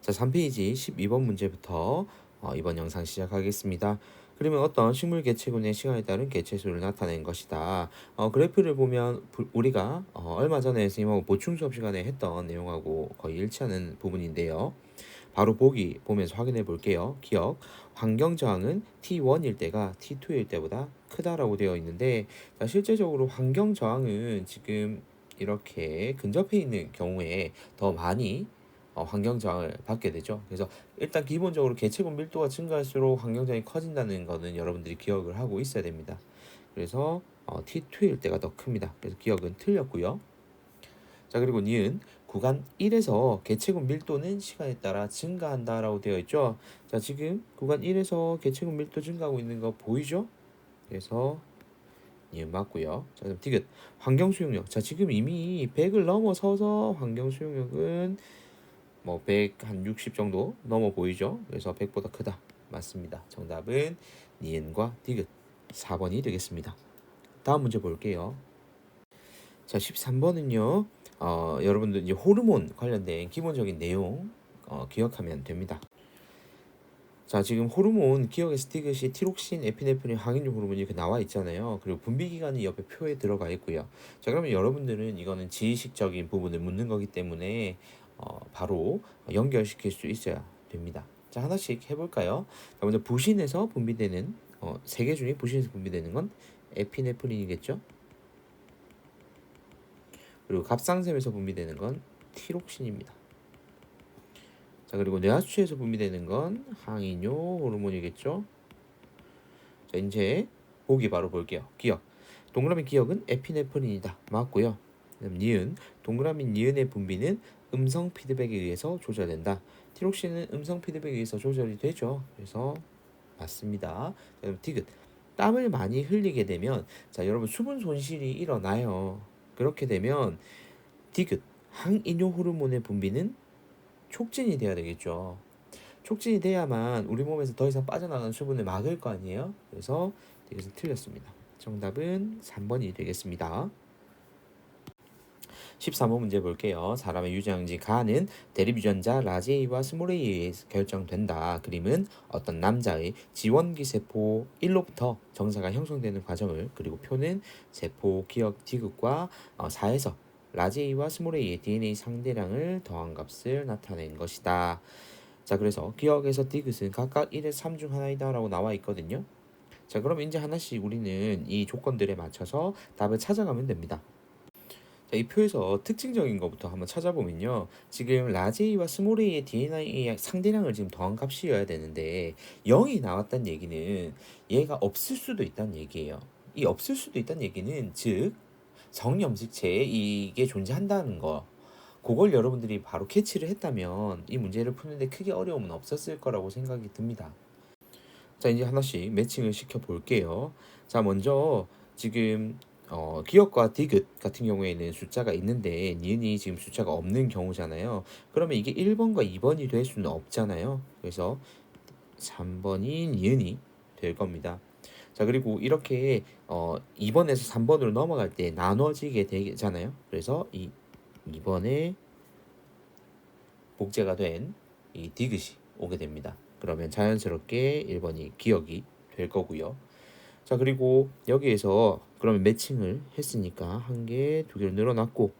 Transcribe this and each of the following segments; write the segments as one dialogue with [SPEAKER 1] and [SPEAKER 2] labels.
[SPEAKER 1] 자, 3페이지 12번 문제부터 이번 영상 시작하겠습니다. 그러면 어떤 식물 개체군의 시간에 따른 개체수를 나타낸 것이다. 그래프를 보면 우리가 얼마 전에 선생님하고 보충 수업 시간에 했던 내용하고 거의 일치하는 부분인데요. 바로 보기 보면서 확인해 볼게요. 기억, 환경 저항은 T1일 때가 T2일 때보다 크다라고 되어 있는데, 자, 실제적으로 환경 저항은 지금 이렇게 근접해 있는 경우에 더 많이 환경 저항을 받게 되죠. 그래서 일단 기본적으로 개체군 밀도가 증가할수록 환경 저항이 커진다는 거는 여러분들이 기억을 하고 있어야 됩니다. 그래서 T2일 때가 더 큽니다. 그래서 기억은 틀렸고요. 자, 그리고 니은 구간 1에서 개체군 밀도는 시간에 따라 증가한다라고 되어 있죠. 자, 지금 구간 1에서 개체군 밀도 증가하고 있는 거 보이죠? 그래서 니은 맞고요. 자, 그럼 디귿 환경 수용력. 자, 지금 이미 100을 넘어서서 환경 수용력은 뭐 100 한 60 정도 넘어 보이죠? 그래서 100보다 크다. 맞습니다. 정답은 니은과 디귿 4번이 되겠습니다. 다음 문제 볼게요. 자, 13번은요. 여러분들 이제 호르몬 관련된 기본적인 내용 기억하면 됩니다. 자, 지금 호르몬 기억에서 디귿이 티록신, 에피네프린, 항인류 호르몬이 이렇게 나와 있잖아요. 그리고 분비 기간이 옆에 표에 들어가 있고요. 자, 그러면 여러분들은 이거는 지식적인 부분을 묻는 거기 때문에 바로 연결시킬 수 있어야 됩니다. 자, 하나씩 해볼까요? 자, 먼저 부신에서 분비되는 세 개 중에 부신에서 분비되는 건 에피네프린이겠죠? 그리고 갑상샘에서 분비되는 건 티록신입니다. 자, 그리고 뇌하수체에서 분비되는 건 항이뇨 호르몬이겠죠. 자, 이제 보기 바로 볼게요. 기억. 동그라미 기억은 에피네프린이다. 맞고요. 그다음 니은. 동그라미 니은의 분비는 음성 피드백에 의해서 조절된다. 티록신은 음성 피드백에 의해서 조절이 되죠. 그래서 맞습니다. 그다음 디귿. 땀을 많이 흘리게 되면 자, 여러분 수분 손실이 일어나요. 그렇게 되면 디귿. 항이뇨 호르몬의 분비는 촉진이 돼야 되겠죠. 촉진이 돼야만 우리 몸에서 더 이상 빠져나가는 수분을 막을 거 아니에요. 그래서 이것은 틀렸습니다. 정답은 3번이 되겠습니다. 13번 문제 볼게요. 사람의 유전지 가는 대립유전자 라지 A와 스몰 A에 의해서 결정된다. 그림은 어떤 남자의 지원기 세포 1로부터 정사가 형성되는 과정을, 그리고 표는 세포 기억 디귿과 4에서 라지 A와 스몰 A의 DNA 상대량을 더한 값을 나타낸 것이다. 자, 그래서 기억에서 디귿은 각각 1에서 3 중 하나이다 라고 나와 있거든요. 자, 그럼 이제 하나씩 우리는 이 조건들에 맞춰서 답을 찾아가면 됩니다. 자, 이 표에서 특징적인 것부터 한번 찾아보면요. 지금 라지 A와 스몰 A의 DNA의 상대량을 지금 더한 값이어야 되는데 0이 나왔다는 얘기는 얘가 없을 수도 있다는 얘기예요. 이 없을 수도 있다는 얘기는 즉 성염색체에 이게 존재한다는 거, 그걸 여러분들이 바로 캐치를 했다면 이 문제를 푸는데 크게 어려움은 없었을 거라고 생각이 듭니다. 자, 이제 하나씩 매칭을 시켜 볼게요. 자, 먼저 지금 기억과 디귿 같은 경우에는 숫자가 있는데 니은이 지금 숫자가 없는 경우잖아요. 그러면 이게 1번과 2번이 될 수는 없잖아요. 그래서 3번이 니은이 될 겁니다. 자, 그리고 이렇게 2번에서 3번으로 넘어갈 때 나눠지게 되잖아요. 그래서 이 2번에 복제가 된 이 디귿이 오게 됩니다. 그러면 자연스럽게 1번이 기억이 될 거고요. 자, 그리고 여기에서 그러면 매칭을 했으니까 한 개, 두 개로 늘어났고,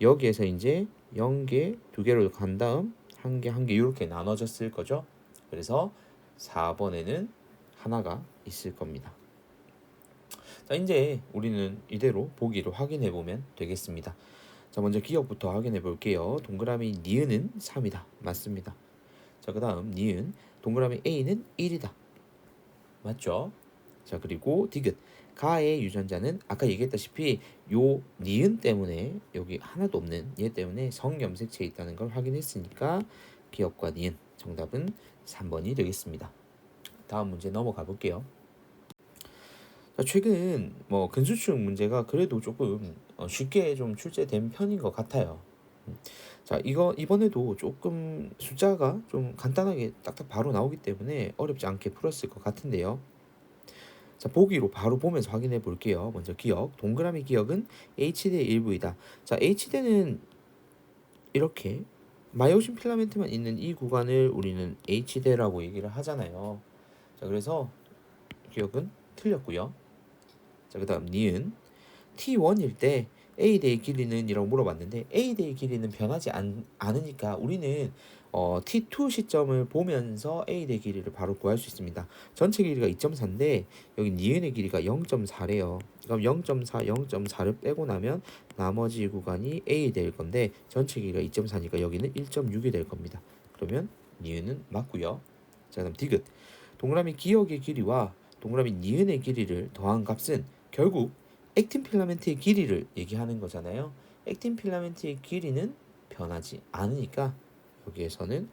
[SPEAKER 1] 여기에서 이제 0개, 두 개로 간 다음 한 개, 한 개 이렇게 나눠졌을 거죠. 그래서 4번에는 하나가 있을 겁니다. 자, 이제 우리는 이대로 보기로 확인해 보면 되겠습니다. 자, 먼저 기억부터 확인해 볼게요. 동그라미 니은은 3이다. 맞습니다. 자, 그 다음 니은 동그라미 A는 1이다. 맞죠? 자, 그리고 디귿 가의 유전자는 아까 얘기했다시피 요 니은 때문에 여기 하나도 없는 얘 때문에 성염색체에 있다는 걸 확인했으니까 기억과 니은 정답은 3번이 되겠습니다. 다음 문제 넘어가 볼게요. 자, 최근 뭐 근수축 문제가 그래도 조금 쉽게 좀 출제된 편인 것 같아요. 자, 이거 이번에도 조금 숫자가 좀 간단하게 딱딱 바로 나오기 때문에 어렵지 않게 풀었을 것 같은데요. 자, 보기로 바로 보면서 확인해 볼게요. 먼저 기억, 동그라미 기억은 H대의 일부이다. 자, H대는 이렇게 마이오신 필라멘트만 있는 이 구간을 우리는 H대라고 얘기를 하잖아요. 자, 그래서 기억은 틀렸고요. 자, 그다음 니은 T1일 때 A대의 길이는 이라고 물어봤는데 A대의 길이는 변하지 않으니까 우리는 T2 시점을 보면서 A대 길이를 바로 구할 수 있습니다. 전체 길이가 2.4인데 여기 니은의 길이가 0.4래요. 그럼 0.4, 0.4를 빼고 나면 나머지 구간이 A대일 건데 전체 길이가 2.4니까 여기는 1.6이 될 겁니다. 그러면 니은은 맞고요. 자, 그다음 디귿. 동그라미 기역의 길이와 동그라미 니은의 길이를 더한 값은 결국 액틴 필라멘트의 길이를 얘기하는 거잖아요. 액틴 필라멘트의 길이는 변하지 않으니까 여기에서는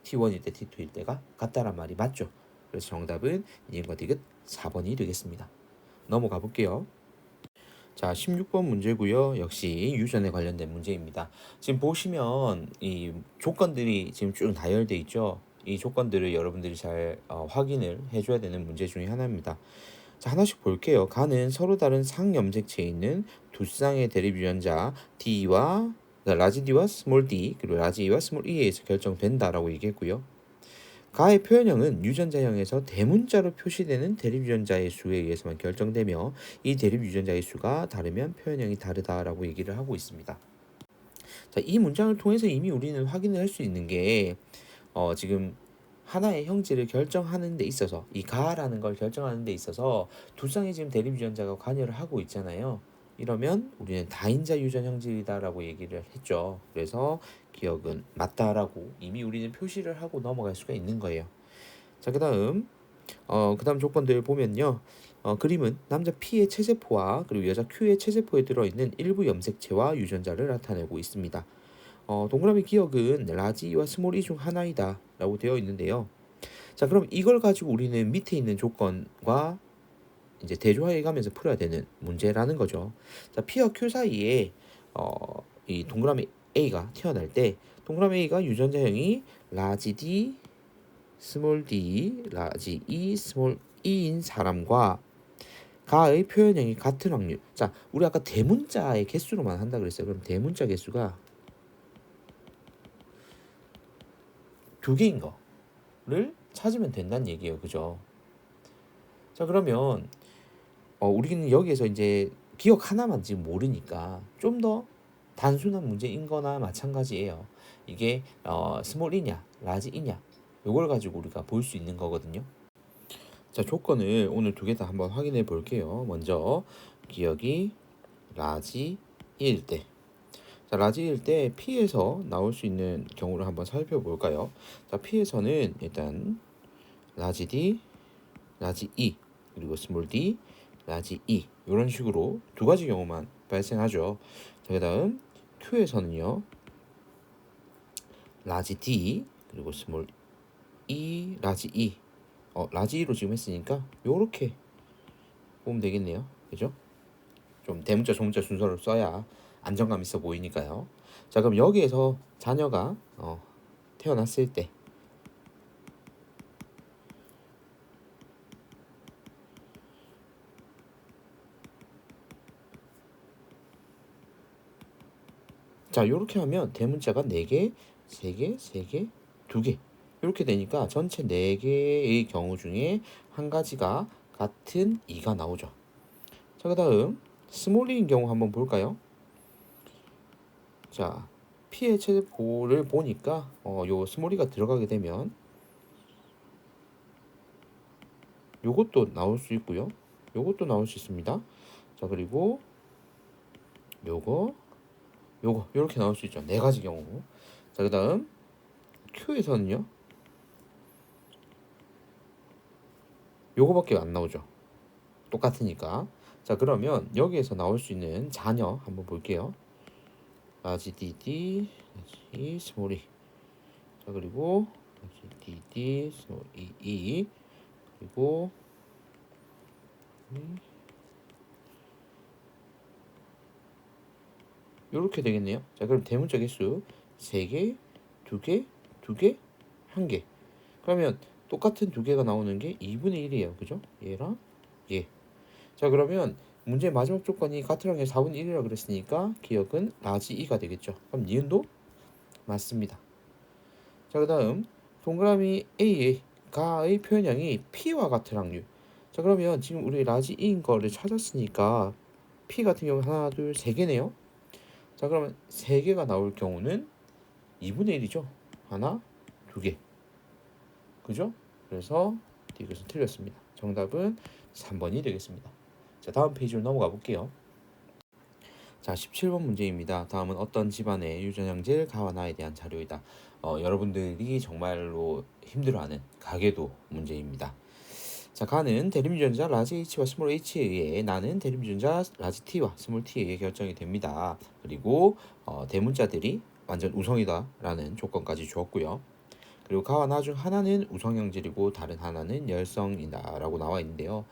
[SPEAKER 1] T1일 때 T2일 때가 같다란 말이 맞죠. 그래서 정답은 니은과 디귿 4번이 되겠습니다. 넘어가 볼게요. 자, 16번 문제고요. 역시 유전에 관련된 문제입니다. 지금 보시면 이 조건들이 지금 쭉 나열돼 있죠. 이 조건들을 여러분들이 잘 확인을 해줘야 되는 문제 중에 하나입니다. 자, 하나씩 볼게요. 가는 서로 다른 상염색체에 있는 두 쌍의 대립 유전자 D와 라지 D와 스몰 D 그리고 라지 E와 스몰 E에 의해서 결정된다라고 얘기했고요. 가의 표현형은 유전자형에서 대문자로 표시되는 대립 유전자의 수에 의해서만 결정되며 이 대립 유전자의 수가 다르면 표현형이 다르다라고 얘기를 하고 있습니다. 자, 이 문장을 통해서 이미 우리는 확인을 할 수 있는 게 지금 하나의 형질을 결정하는 데 있어서 이 가라는 걸 결정하는 데 있어서 두 쌍의 지금 대립 유전자가 관여를 하고 있잖아요. 이러면 우리는 다인자 유전 형질이다라고 얘기를 했죠. 그래서 기억은 맞다라고 이미 우리는 표시를 하고 넘어갈 수가 있는 거예요. 자, 그다음 조건들 보면요. 그림은 남자 P의 체세포와 그리고 여자 Q의 체세포에 들어있는 일부 염색체와 유전자를 나타내고 있습니다. 동그라미 기억은 라지 E와 스몰 E 중 하나이다 라고 되어 있는데요. 자, 그럼 이걸 가지고 우리는 밑에 있는 조건과 이제 대조해 가면서 풀어야 되는 문제라는 거죠. 자, P와 Q 사이에 이 동그라미 A가 태어날 때 동그라미 A가 유전자형이 라지 D, 스몰 d, 라지 E, 스몰 e인 사람과 가의 표현형이 같은 확률. 자, 우리 아까 대문자의 개수로만 한다 그랬어요. 그럼 대문자 개수가 두 개인 거를 찾으면 된다는 얘기예요. 그죠? 자, 그러면 우리는 여기에서 이제 기억 하나만 지금 모르니까 좀 더 단순한 문제인 거나 마찬가지예요. 이게 스몰이냐, 라지이냐 요걸 가지고 우리가 볼 수 있는 거거든요. 자, 조건을 오늘 두 개 다 한번 확인해 볼게요. 먼저 기억이 라지일 때. 자, 라지일 때 P에서 나올 수 있는 경우를 한번 살펴볼까요? 자, P에서는 일단 라지 D, 라지 E, 그리고 스몰 d, 라지 E 이런 식으로 두 가지 경우만 발생하죠. 자, 그다음 Q에서는요. 라지 D, 그리고 스몰 E, 라지 E. 라지 E로 지금 했으니까 요렇게 보면 되겠네요. 그죠? 좀 대문자 소문자 순서를 써야 안정감 있어 보이니까요. 자, 그럼 여기에서 자녀가 태어났을 때 자, 요렇게 하면 대문자가 4개, 3개, 3개, 2개 이렇게 되니까 전체 4개의 경우 중에 한 가지가 같은 2가 나오죠. 자, 그 다음 스몰리인 경우 한번 볼까요? 자, P의 체제포를 보니까 요 스몰이가 들어가게 되면 요것도 나올 수 있고요. 요것도 나올 수 있습니다. 자, 그리고 요거 요렇게 나올 수 있죠. 4가지 경우. 자, 그 다음 Q에서는요. 요거밖에 안 나오죠. 똑같으니까. 자, 그러면 여기에서 나올 수 있는 자녀 한번 볼게요. 라지 DD, 라지 스몰 E. 자, 그리고 라지 DD, 스몰 E, 그리고 요렇게 되겠네요. 자, 그럼 대문자 개수 3개, 2개, 2개, 1개. 그러면 똑같은 2개가 나오는 게 2분의 1이에요. 그죠? 얘랑 얘. 자, 그러면 문제의 마지막 조건이 같은 확률 4분의 1이라 그랬으니까 기억은 라지 2가 되겠죠. 그럼 니은도 맞습니다. 자, 그 다음 동그라미 A의 가의 표현량이 P와 같은 확률. 자, 그러면 지금 우리 라지 E인 거를 찾았으니까 P 같은 경우 하나, 둘, 세 개네요. 자, 그러면 세 개가 나올 경우는 2분의 1이죠. 하나, 두 개. 그죠? 그래서 이것은 틀렸습니다. 정답은 3번이 되겠습니다. 자, 다음 페이지로 넘어가 볼게요. 자, 17번 문제입니다. 다음은 어떤 집안의 유전형질 가와 나에 대한 자료이다. 여러분들이 정말로 힘들어하는 가계도 문제입니다. 자, 가는 대림유전자 라지 H와 스몰 h에 의해 나는 대림유전자 라지 T와 스몰 t에 의해 결정이 됩니다. 그리고 대문자들이 완전 우성이다라는 조건까지 주었고요. 그리고 가와 나 중 하나는 우성형질이고 다른 하나는 열성이다 라고 나와 있는데요.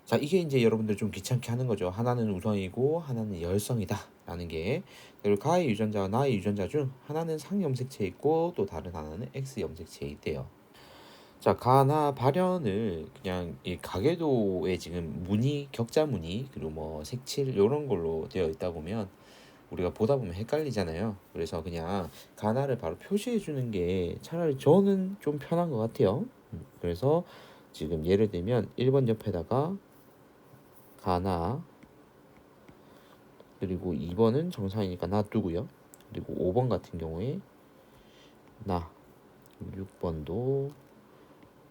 [SPEAKER 1] 자, 이게 이제 여러분들 좀 귀찮게 하는 거죠. 하나는 우성이고 하나는 열성이다 라는 게. 그리고 가의 유전자와 나의 유전자 중 하나는 상염색체에 있고 또 다른 하나는 X염색체에 있대요. 자, 가나 발현을 그냥 이 가계도에 지금 무늬, 격자 무늬, 그리고 뭐 색칠 이런 걸로 되어 있다 보면 우리가 보다 보면 헷갈리잖아요. 그래서 그냥 가나를 바로 표시해 주는 게 차라리 저는 좀 편한 것 같아요. 그래서 지금 예를 들면 1번 옆에다가 가나, 그리고 2번은 정상이니까 놔두고요. 그리고 5번 같은 경우에 나, 6번도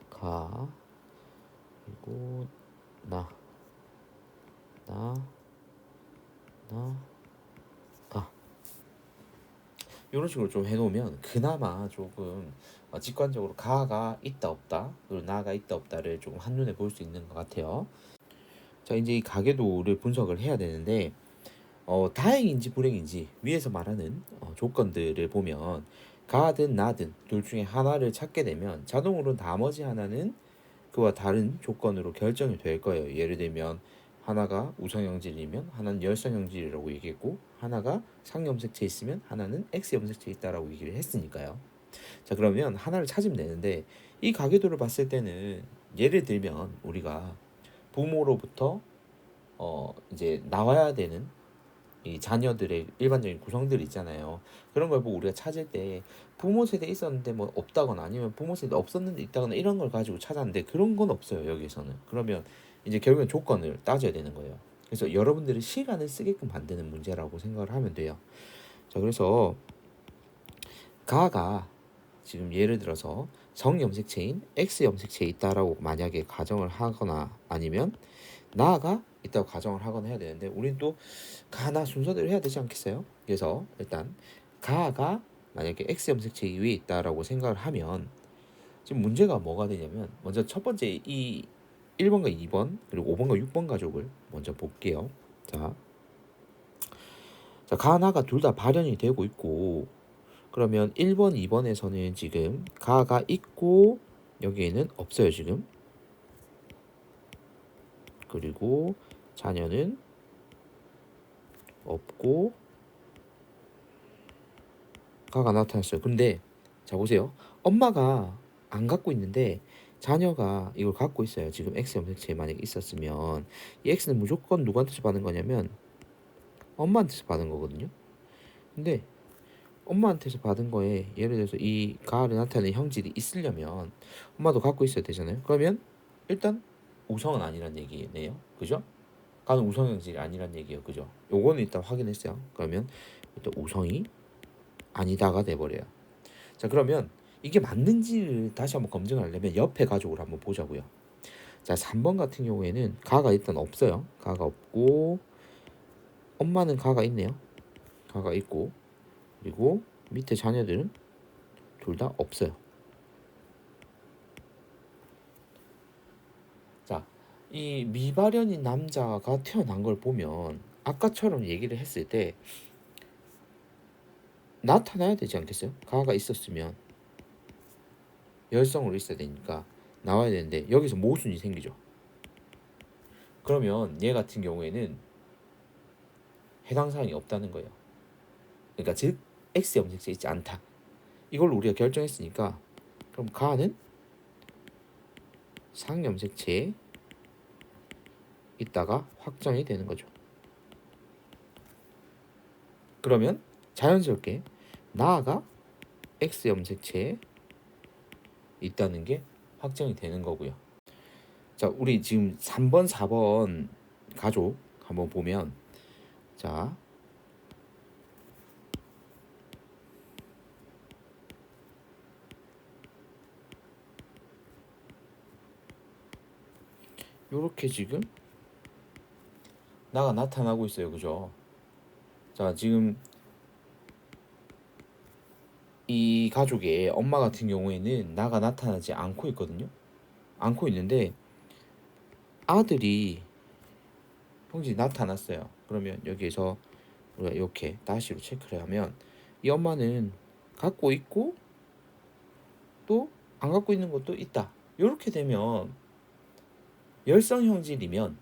[SPEAKER 1] 가, 그리고 나, 나, 나, 가. 이런 식으로 좀 해놓으면 그나마 조금 직관적으로 가가 있다 없다, 그리고 나가 있다 없다를 조금 한눈에 볼 수 있는 것 같아요. 자, 이제 이 가계도를 분석을 해야 되는데 다행인지 불행인지 위에서 말하는 조건들을 보면 가든 나든 둘 중에 하나를 찾게 되면 자동으로 나머지 하나는 그와 다른 조건으로 결정이 될 거예요. 예를 들면 하나가 우성형질이면 하나는 열성형질이라고 얘기했고 하나가 상염색체 있으면 하나는 X염색체 있다라고 얘기를 했으니까요. 자, 그러면 하나를 찾으면 되는데 이 가계도를 봤을 때는 예를 들면 우리가 부모로부터 이제 나와야 되는 이 자녀들의 일반적인 구성들 있잖아요. 그런 걸 보고 우리가 찾을 때 부모 세대 있었는데 뭐 없다거나 아니면 부모 세대 없었는데 있다거나 이런 걸 가지고 찾았는데 그런 건 없어요, 여기에서는. 그러면 이제 결국엔 조건을 따져야 되는 거예요. 그래서 여러분들이 시간을 쓰게끔 만드는 문제라고 생각을 하면 돼요. 자, 그래서 가가 지금 예를 들어서 성염색체인 X염색체에 있다라고 만약에 가정을 하거나 아니면 나가 있다고 가정을 하거나 해야 되는데 우린 또 가나 순서대로 해야 되지 않겠어요? 그래서 일단 가가 만약에 X염색체 위에 있다라고 생각을 하면 지금 문제가 뭐가 되냐면 먼저 첫 번째 이 1번과 2번 그리고 5번과 6번 가족을 먼저 볼게요. 자, 가나가 둘 다 발현이 되고 있고 그러면 1번, 2번에서는 지금 가가 있고 여기에는 없어요 지금. 그리고 자녀는 없고 가가 나타났어요. 근데 자 보세요. 엄마가 안 갖고 있는데 자녀가 이걸 갖고 있어요. 지금 X 염색체에 만약에 있었으면 이 X는 무조건 누구한테서 받은 거냐면 엄마한테서 받은 거거든요. 근데 엄마한테서 받은 거에 예를 들어서 이 가을에 나타나는 형질이 있으려면 엄마도 갖고 있어야 되잖아요. 그러면 일단 우성은 아니란 얘기네요. 그죠? 가는 우성 형질이 아니란 얘기예요. 그죠? 요거는 일단 확인했어요. 그러면 일단 우성이 아니다가 돼버려요. 자, 그러면 이게 맞는지를 다시 한번 검증하려면 옆에 가족을 한번 보자고요. 자, 3번 같은 경우에는 가가 일단 없어요. 가가 없고 엄마는 가가 있네요. 가가 있고 그리고 밑에 자녀들은 둘 다 없어요. 자, 이 미발현인 남자가 태어난 걸 보면 아까처럼 얘기를 했을 때 나타나야 되지 않겠어요? 가가 있었으면 열성으로 있어야 되니까 나와야 되는데 여기서 모순이 생기죠. 그러면 얘 같은 경우에는 해당 사항이 없다는 거예요. 그러니까 즉 X 염색체 있지 않다. 이걸 우리가 결정했으니까 그럼 가는 상염색체에 있다가 확정이 되는 거죠. 그러면 자연스럽게 나가 X 염색체에 있다는 게 확정이 되는 거고요. 자, 우리 지금 3번, 4번 가족 한번 보면, 자, 요렇게 지금 나가 나타나고 있어요. 그죠? 자, 지금 이 가족의 엄마 같은 경우에는 나가 나타나지 않고 있거든요. 않고 있는데 아들이 형질이 나타났어요. 그러면 여기에서 우리가 이렇게 다시로 체크를 하면 이 엄마는 갖고 있고 또 안 갖고 있는 것도 있다. 이렇게 되면 열성 형질이면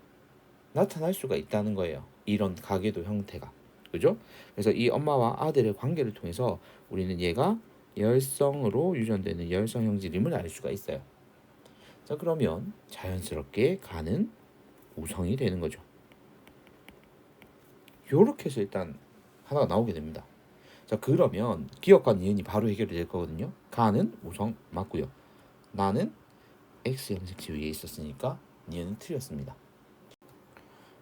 [SPEAKER 1] 나타날 수가 있다는 거예요. 이런 가계도 형태가. 그죠? 그래서 이 엄마와 아들의 관계를 통해서 우리는 얘가 열성으로 유전되는 열성 형질임을 알 수가 있어요. 자, 그러면 자연스럽게 가는 우성이 되는 거죠. 요렇게 해서 일단 하나가 나오게 됩니다. 자, 그러면 기억과 니은이 바로 해결이 될 거거든요. 가는 우성 맞고요. 나는 X 염색체 위에 있었으니까 니은은 틀렸습니다.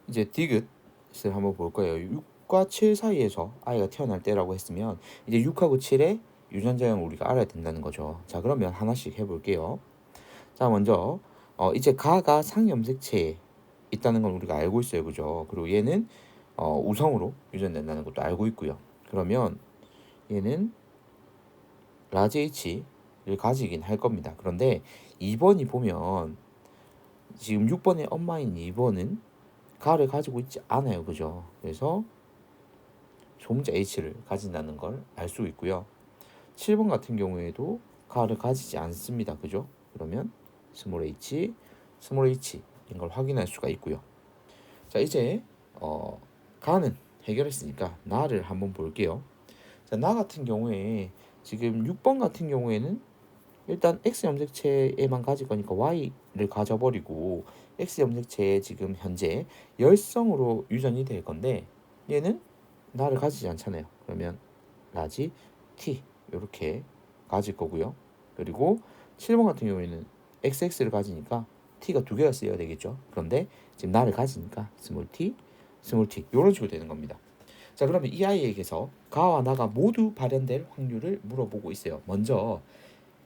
[SPEAKER 1] 이제 디귿을 한번 볼 거예요. 6과 7 사이에서 아이가 태어날 때라고 했으면 이제 6하고 7의 유전자형을 우리가 알아야 된다는 거죠. 자, 그러면 하나씩 해볼게요. 자, 먼저 이제 가가 상염색체에 있다는 건 우리가 알고 있어요. 그죠? 그리고 얘는 우성으로 유전된다는 것도 알고 있고요. 그러면 얘는 라지 H를 가지긴 할 겁니다. 그런데 2번이 보면 지금 6번의 엄마인 2번은 가를 가지고 있지 않아요. 그죠? 그래서 소문자 H를 가진다는 걸 알 수 있고요. 7번 같은 경우에도 가를 가지지 않습니다. 그죠? 그러면 스몰 h, 스몰 h인 걸 확인할 수가 있고요. 자, 이제 가는 해결했으니까 나를 한번 볼게요. 자, 나 같은 경우에 지금 6번 같은 경우에는 일단 X 염색체에만 가질 거니까 Y를 가져버리고 X 염색체에 지금 현재 열성으로 유전이 될 건데 얘는 나를 가지지 않잖아요. 그러면 라지 T 이렇게 가질 거고요. 그리고 7번 같은 경우에는 XX를 가지니까 T가 두 개가 쓰여야 되겠죠. 그런데 지금 나를 가지니까 스몰 T, 스몰 T 이런 식으로 되는 겁니다. 자, 그러면 이 아이에게서 가와 나가 모두 발현될 확률을 물어보고 있어요. 먼저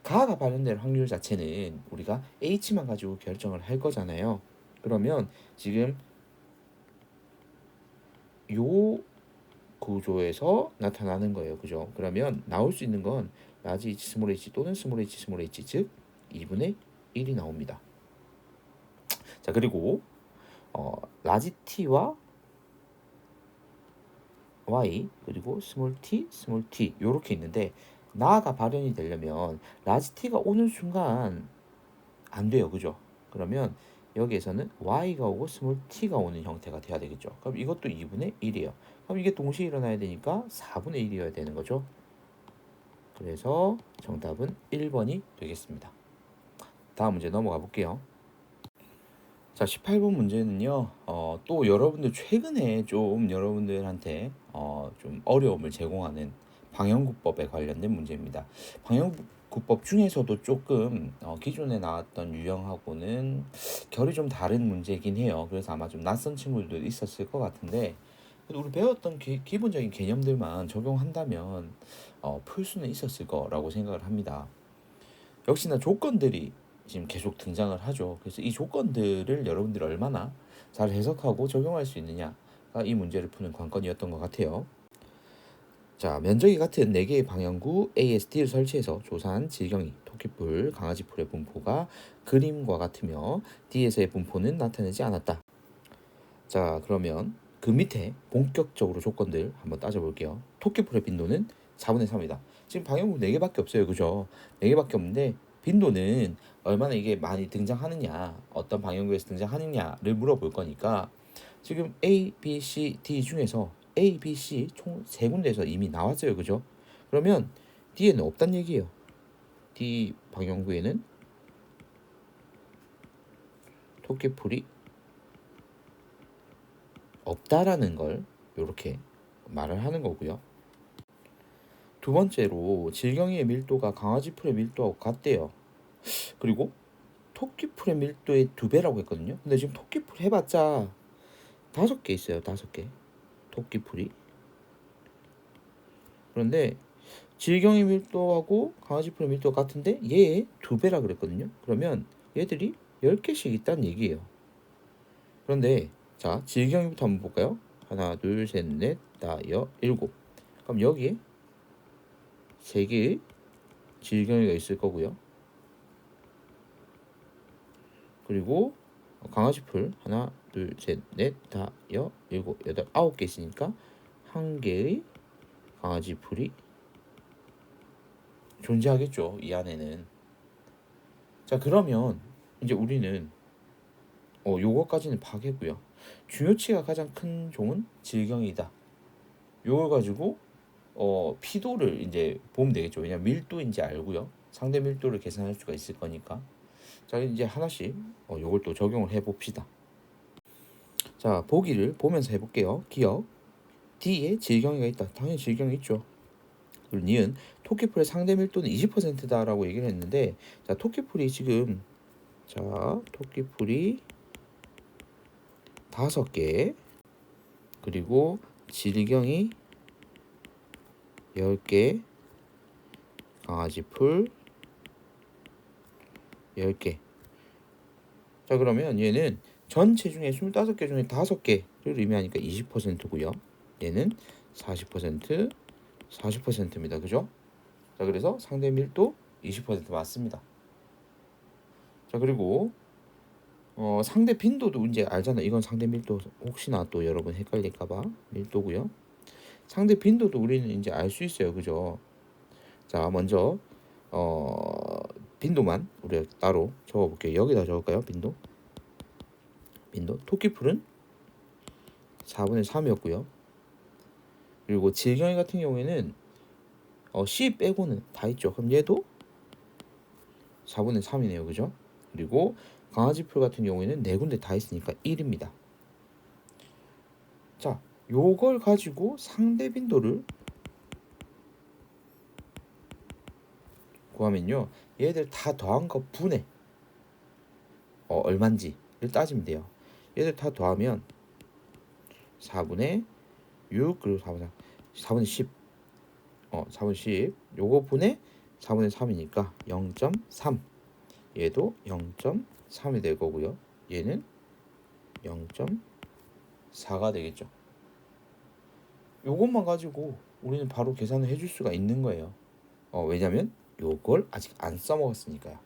[SPEAKER 1] 가가 발현될 확률 자체는 우리가 H만 가지고 결정을 할 거잖아요. 그러면 지금 요 구조에서 나타나는 거예요. 그죠? 그러면 나올 수 있는 건 라지 H 스몰 h 또는 스몰 h 스몰 h 즉 2분의 1이 나옵니다. 자, 그리고 라지 t와 y 그리고 스몰 t 이렇게 있는데 나가 발현이 되려면 라지 t가 오는 순간 안 돼요. 그죠? 그러면 여기에서는 y가 오고 스몰 t가 오는 형태가 돼야 되겠죠. 그럼 이것도 2분의 1이에요. 그럼 이게 동시에 일어나야 되니까 4분의 1이어야 되는 거죠. 그래서 정답은 1번이 되겠습니다. 다음 문제 넘어가 볼게요. 자, 18번 문제는요. 또 여러분들 최근에 좀 여러분들한테 좀 어려움을 제공하는 방영구법에 관련된 문제입니다. 방영구법 중에서도 조금 기존에 나왔던 유형하고는 결이 좀 다른 문제이긴 해요. 그래서 아마 좀 낯선 친구들도 있었을 것 같은데 우리 배웠던 기본적인 개념들만 적용한다면 풀 수는 있었을 거라고 생각을 합니다. 역시나 조건들이 지금 계속 등장을 하죠. 그래서 이 조건들을 여러분들이 얼마나 잘 해석하고 적용할 수 있느냐가 이 문제를 푸는 관건이었던 것 같아요. 자, 면적이 같은 4개의 방향구 ASD를 설치해서 조사한 질경이 토끼뿔, 강아지뿔의 분포가 그림과 같으며 D에서의 분포는 나타내지 않았다. 자, 그러면 그 밑에 본격적으로 조건들 한번 따져볼게요. 토끼뿔의 빈도는 4분의 3이다. 지금 방향구 4개밖에 없어요. 그죠? 4개밖에 없는데 빈도는 얼마나 이게 많이 등장하느냐, 어떤 방향구에서 등장하느냐를 물어볼 거니까 지금 A, B, C, D 중에서 A, B, C 총 3군데에서 이미 나왔어요. 그죠? 그러면 D에는 없단 얘기예요. D 방향구에는 토끼풀이 없다라는 걸 이렇게 말을 하는 거고요. 두 번째로 질경이의 밀도가 강아지 풀의 밀도하고 같대요. 그리고 토끼풀의 밀도의 2배라고 했거든요. 근데 지금 토끼풀 해봤자 5개 있어요. 5개. 토끼풀이. 그런데 질경이 밀도하고 강아지 풀의 밀도가 같은데 얘의 2배라 그랬거든요. 그러면 얘들이 10개씩 있다는 얘기예요. 그런데 자, 질경이부터 한번 볼까요? 하나, 둘, 셋, 넷, 다, 여, 7. 그럼 여기에 3개의 질경이가 있을 거고요. 그리고 강아지 풀 하나, 둘, 셋, 넷, 다, 여, 7, 8, 9개 있으니까 1개의 강아지 풀이 존재하겠죠. 이 안에는. 자, 그러면 이제 우리는 요거까지는 파괴고요. 중요치가 가장 큰 종은 질경이다. 요걸 가지고 피도를 이제 보면 되겠죠. 왜냐면 밀도인지 알고요. 상대 밀도를 계산할 수가 있을 거니까. 자, 이제 하나씩 요걸 또 적용을 해 봅시다. 자, 보기를 보면서 해볼게요. 기억. D에 질경이가 있다. 당연히 질경이 있죠. 그리고 니은 토끼풀의 상대 밀도는 20%다라고 얘기를 했는데, 자, 토끼풀이 지금 토끼풀이 5개, 그리고 질경이 10개, 강아지풀 10개. 자, 그러면 얘는 전체 중에 25개 중에 5개를 의미하니까 20%고요. 얘는 40%, 40%입니다. 그죠? 자, 그래서 상대 밀도 20% 맞습니다. 자, 그리고 상대 빈도도 이제 알잖아요. 이건 상대 밀도, 혹시나 또 여러분 헷갈릴까봐 밀도고요. 상대 빈도도 우리는 이제 알 수 있어요. 그죠? 자, 먼저 빈도만 우리가 따로 적어볼게요. 여기다 적을까요? 빈도. 토끼풀은 4분의 3이었고요. 그리고 질경이 같은 경우에는 C 빼고는 다 있죠. 그럼 얘도 4분의 3이네요. 그죠? 그리고 강아지풀 같은 경우에는 4군데 다 있으니까 1입니다. 자, 요걸 가지고 상대 빈도를 구하면요. 얘들 다 더한 거 분의 얼만지를 따지면 돼요. 얘들 다 더하면 4분의 6 그리고 4분의 10 4분의 10 요거 분의 4분의 3이니까 0.3. 얘도 0.3이 될 거고요. 얘는 0.4가 되겠죠. 요것만 가지고 우리는 바로 계산을 해줄 수가 있는 거예요. 왜냐면 요걸 아직 안 써먹었으니까요.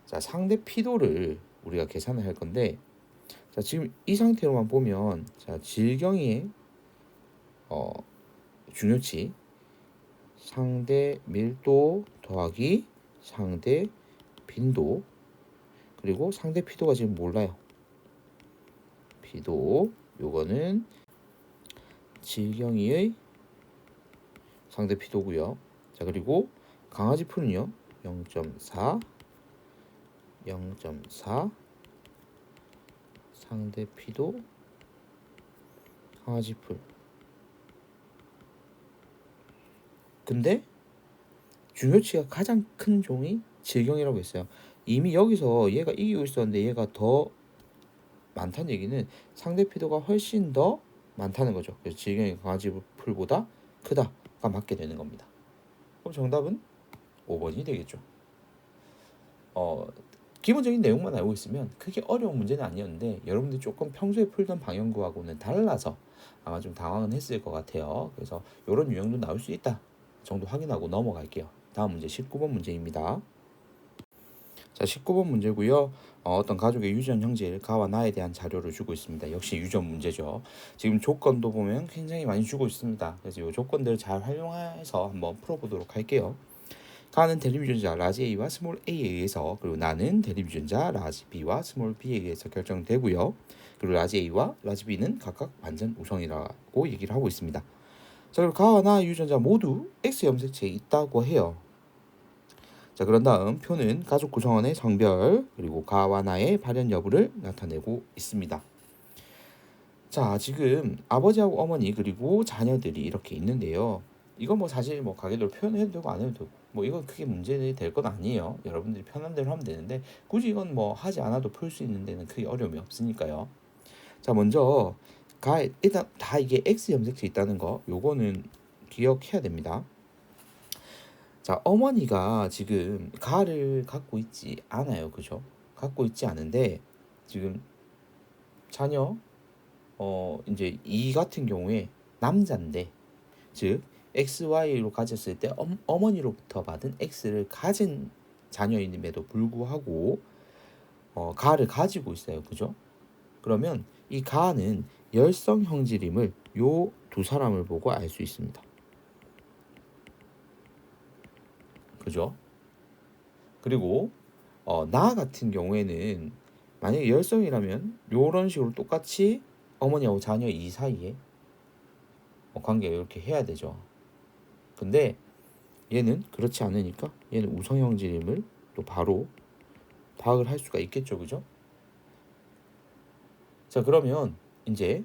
[SPEAKER 1] 자, 상대 피도를 우리가 계산을 할 건데, 자, 지금 이 상태로만 보면, 자, 질경이의 중요치 상대 밀도 더하기 상대 빈도, 그리고 상대 피도가 지금 몰라요. 피도 요거는 질경이의 상대 피도고요. 자, 그리고 강아지 풀은요 0.4 상대 피도 강아지 풀. 근데 중요치가 가장 큰 종이 질경이라고 했어요. 이미 여기서 얘가 이기고 있었는데 얘가 더 많다는 얘기는 상대 피도가 훨씬 더 많다는 거죠. 그래서 질경이 강아지 풀보다 크다가 맞게 되는 겁니다. 그럼 정답은 5번이 되겠죠. 기본적인 내용만 알고 있으면 크게 어려운 문제는 아니었는데, 여러분들이 조금 평소에 풀던 방향구하고는 달라서 아마 좀 당황은 했을 것 같아요. 그래서 이런 유형도 나올 수 있다 정도 확인하고 넘어갈게요. 다음 문제 19번 문제입니다. 자, 19번 문제고요. 어떤 가족의 유전 형질 가와 나에 대한 자료를 주고 있습니다. 역시 유전 문제죠. 지금 조건도 보면 굉장히 많이 주고 있습니다. 그래서 이 조건들을 잘 활용해서 한번 풀어보도록 할게요. 가는 대립 유전자 라지 A와 스몰 A에 의해서, 그리고 나는 대립 유전자 라지 B와 스몰 B에 의해서 결정되고요. 그리고 라지 A와 라지 B는 각각 완전 우성이라고 얘기를 하고 있습니다. 자, 그리고 가와 나 유전자 모두 X 염색체에 있다고 해요. 자, 그런 다음 표는 가족 구성원의 성별 그리고 가와 나의 발현 여부를 나타내고 있습니다. 자, 지금 아버지하고 어머니 그리고 자녀들이 이렇게 있는데요. 이거 뭐 사실 뭐 가계도로 표현해도 되고 안 해도 되고 뭐 이건 크게 문제될 건 아니에요. 여러분들이 편한 대로 하면 되는데 굳이 이건 뭐 하지 않아도 풀 수 있는 데는 크게 어려움이 없으니까요. 자, 먼저 일단 다 이게 X 염색체 있다는 거 요거는 기억해야 됩니다. 자, 어머니가 지금 가를 갖고 있지 않아요. 그죠? 갖고 있지 않은데 지금 자녀 이제 이 같은 경우에 남자인데 즉 XY로 가졌을 때 어머니로부터 받은 X를 가진 자녀임에도 불구하고 가를 가지고 있어요. 그죠? 그러면 이 가는 열성 형질임을 요 두 사람을 보고 알 수 있습니다. 그죠? 그리고 나 같은 경우에는 만약에 열성이라면 요런 식으로 똑같이 어머니하고 자녀 이 사이에 관계가 이렇게 해야 되죠. 근데 얘는 그렇지 않으니까 얘는 우성 형질임을 또 바로 파악을 할 수가 있겠죠. 그죠? 자, 그러면 이제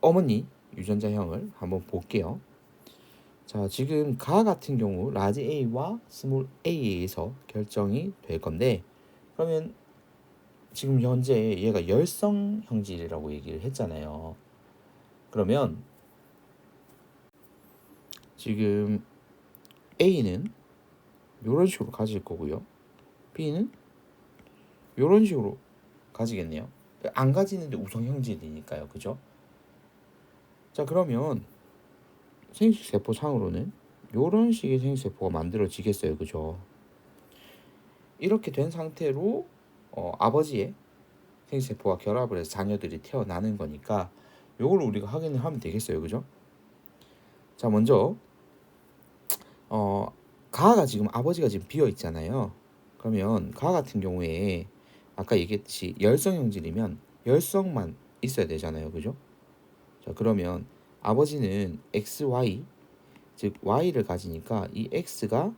[SPEAKER 1] 어머니 유전자형을 한번 볼게요. 자, 지금 가 같은 경우 라지 A와 스몰 A에서 결정이 될 건데 그러면 지금 현재 얘가 열성 형질이라고 얘기를 했잖아요. 그러면 지금 A는 이런 식으로 가질 거고요. B는 이런 식으로 가지겠네요. 안 가지는데 우성 형질이니까요. 그죠? 자, 그러면 생식세포 상으로는 이런 식의 생식세포가 만들어지겠어요. 그죠? 이렇게 된 상태로 아버지의 생식세포와 결합을 해서 자녀들이 태어나는 거니까 요걸 우리가 확인을 하면 되겠어요. 그죠? 자, 먼저 가가 지금 아버지가 지금 비어 있잖아요. 그러면 가 같은 경우에 아까 얘기했듯이 열성 형질이면 열성만 있어야 되잖아요. 그죠? 자, 그러면 아버지는 XY 즉 Y를 가지니까 이 X가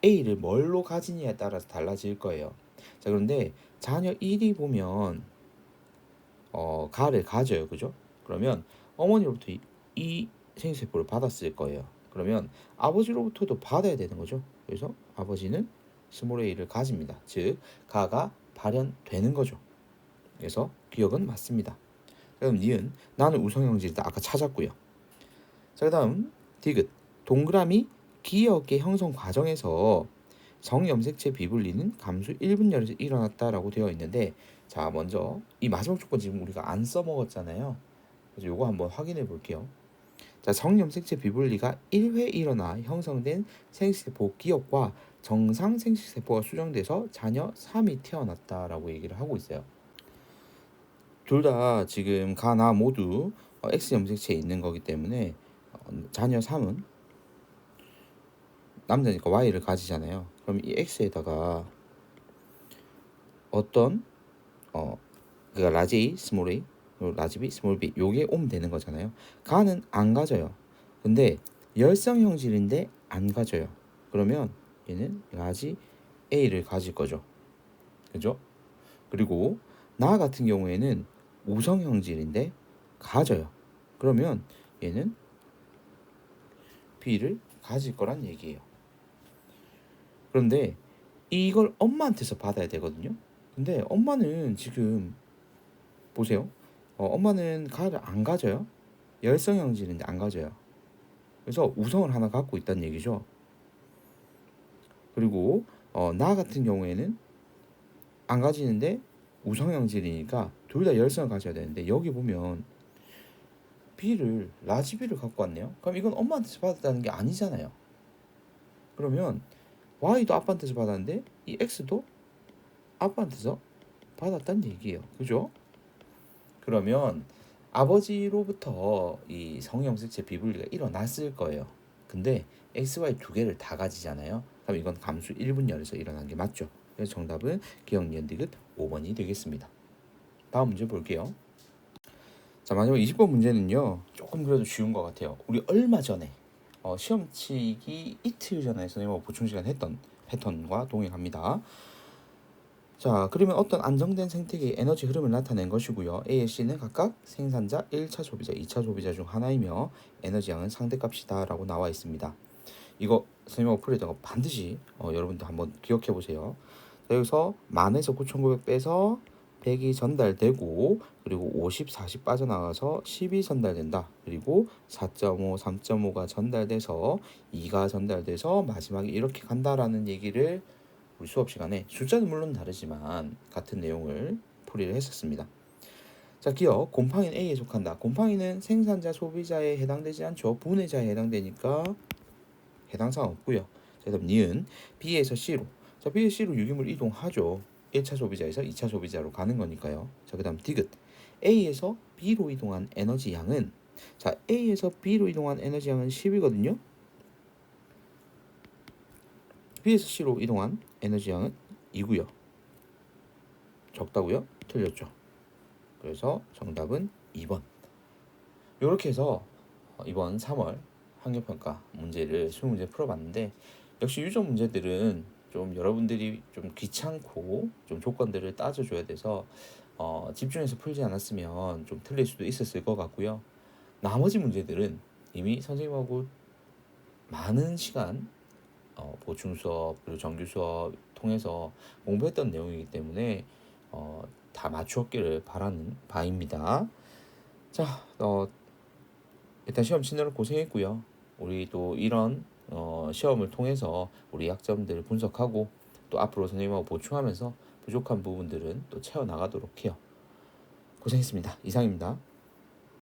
[SPEAKER 1] A를 뭘로 가지냐에 따라서 달라질 거예요. 자, 그런데 자녀 1이 보면 가를 가져요. 그죠? 그러면 어머니로부터 이 생식세포를 받았을 거예요. 그러면 아버지로부터도 받아야 되는 거죠. 그래서 아버지는 스몰 a를 가집니다. 즉 가가 발현되는 거죠. 그래서 기억은 맞습니다. 그럼 니은 나는 우성형질이다. 아까 찾았고요. 자, 그다음 디귿 동그라미 기억의 형성 과정에서 정염색체 비분리는 감수 1분열에서 일어났다라고 되어 있는데 자, 먼저 이 마지막 조건 지금 우리가 안 써먹었잖아요. 그래서 요거 한번 확인해 볼게요. 자, 정염색체 비분리가 1회 일어나 형성된 생식세포 기억과 정상 생식세포가 수정돼서 자녀 3이 태어났다라고 얘기를 하고 있어요. 둘 다 지금 가나 모두 X 염색체에 있는 거기 때문에 자녀 3은 남자니까 Y를 가지잖아요. 그럼 이 X에다가 어떤 그러니까 라지 A, 스몰 A, 라지 B, 스몰 B 요게 오면 되는 거잖아요. 가는 안 가져요. 근데 열성 형질인데 안 가져요. 그러면 얘는 라지 A를 가질 거죠. 그죠? 그리고 나 같은 경우에는 우성 형질인데 가져요. 그러면 얘는 B를 가질 거란 얘기예요. 그런데 이걸 엄마한테서 받아야 되거든요. 근데 엄마는 지금 보세요. 엄마는 가를 안 가져요. 열성 형질인데 안 가져요. 그래서 우성을 하나 갖고 있다는 얘기죠. 그리고 나 같은 경우에는 안 가지는데 우성 형질이니까 둘 다 열성을 가져야 되는데 여기 보면 B를 라지 B를 갖고 왔네요. 그럼 이건 엄마한테서 받았다는 게 아니잖아요. 그러면 Y도 아빠한테서 받았는데 이 X도 아빠한테서 받았다는 얘기예요. 그죠? 그러면 아버지로부터 이 성형색체 비분리가 일어났을 거예요. 근데 XY 두 개를 다 가지잖아요. 그럼 이건 감수 1분열에서 일어난 게 맞죠. 그래서 정답은 기억 니은 디귿 5번이 되겠습니다. 다음 문제 볼게요. 자, 마지막 20번 문제는요. 조금 그래도 쉬운 것 같아요. 우리 얼마 전에 시험 치기 이틀 전에 선생님하고 보충 시간 했던 패턴과 동행합니다. 자, 그러면 어떤 안정된 생태계의 에너지 흐름을 나타낸 것이고요. A, C는 각각 생산자, 1차 소비자, 2차 소비자 중 하나이며 에너지 양은 상대값이다 라고 나와 있습니다. 이거 선생님하고 풀이던 거 반드시 여러분들 한번 기억해 보세요. 자, 여기서 만에서 9,900 빼서 100이 전달되고, 그리고 50, 40 빠져나가서 10이 전달된다. 그리고 4.5, 3.5가 전달돼서 2가 전달돼서 마지막에 이렇게 간다라는 얘기를 우리 수업 시간에, 숫자는 물론 다르지만 같은 내용을 풀이를 했었습니다. 자, 기억 곰팡이는 A에 속한다. 곰팡이는 생산자, 소비자에 해당되지 않죠. 분해자에 해당되니까 해당 사항 없고요. 자, 그다음 니은 B에서 C로. 자, B에서 C로 유기물 이동하죠. 1차 소비자에서 2차 소비자로 가는 거니까요. 자, 그다음 디귿 A에서 B로 이동한 에너지 양은, 자, A에서 B로 이동한 에너지 양은 10이거든요. B에서 C로 이동한 에너지 양은 2고요. 적다고요? 틀렸죠. 그래서 정답은 2번. 이렇게 해서 이번 3월 학력평가 문제를 20문제 풀어봤는데, 역시 유전 문제들은 좀 여러분들이 좀 귀찮고 좀 조건들을 따져줘야 돼서 집중해서 풀지 않았으면 좀 틀릴 수도 있었을 것 같고요. 나머지 문제들은 이미 선생님하고 많은 시간 보충 수업 그리고 정규 수업 통해서 공부했던 내용이기 때문에 다 맞추었기를 바라는 바입니다. 자, 일단 시험 치느라 고생했고요. 우리 또 이런 시험을 통해서 우리 약점들을 분석하고 또 앞으로 선생님하고 보충하면서 부족한 부분들은 또 채워나가도록 해요. 고생했습니다. 이상입니다.